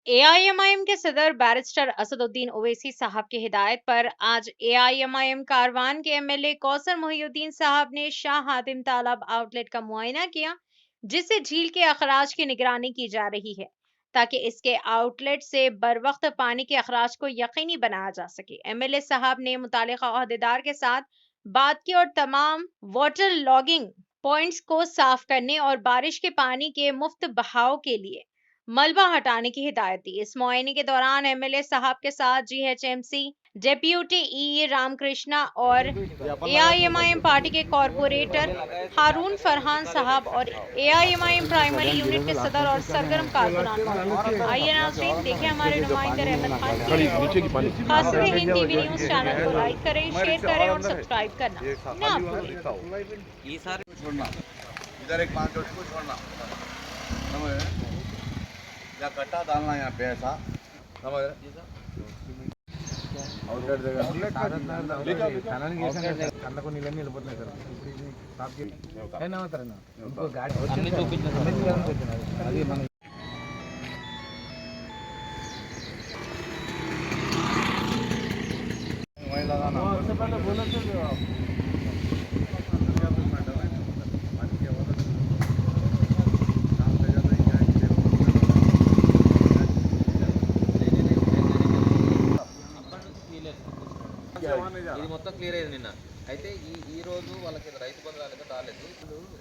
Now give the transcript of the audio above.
AIMIM के सदर barrister Asaduddin Owaisi साहब की हिदायत पर आज एआईएमआईएम कारवान के एमएलए कौसर मोहिउद्दीन साहब ने शाह हातिम तालाब आउटलेट का मुआयना किया, जिससे झील के अखराज की निगरानी की जा रही है ताकि इसके आउटलेट से बरवक्त पानी के अखराज को यकीनी बनाया जा सके। एमएलए साहब ने मुतालिका अहदेदार के साथ बात की और तमाम वाटर लॉगिंग पॉइंट्स को साफ करने और बारिश के पानी के मुफ्त बहाव के लिए मलबा हटाने की हिदायत दी। इस मुआयने के दौरान एमएलए साहब के साथ जीएचएमसी डेप्यूटी ई रामकृष्णा और एआईएमआईएम पार्टी के कॉरपोरेटर हारून फरहान साहब और एआईएमआईएम प्राइमरी यूनिट के सदर और सरगर्म कारकुनान मौजूद थे। आइए नाज़रीन, देखिए हमारे नुमाइंदे रहमत खान की रिपोर्ट। खासकर हिंद टीवी न्यूज चैनल को लाइक करें, शेयर करें और सब्सक्राइब करना ना भूलें। इधर एक 5 को छोड़ना, समझ? या कट्टा डालना यहाँ पे ऐसा, समझ? आउटलेट जगह కళ్ళ కొన్ని ఇవన్నీ వెళ్ళిపోతున్నాయి సార్. అయినా అవుతారన్నా ఇంకో గాడి అన్ని చూపించారు. అది మన ఇది మొత్తం క్లియర్ అయింది నిన్న. అయితే ఈ రోజు వాళ్ళకి రైతు బంధు రాలేదు.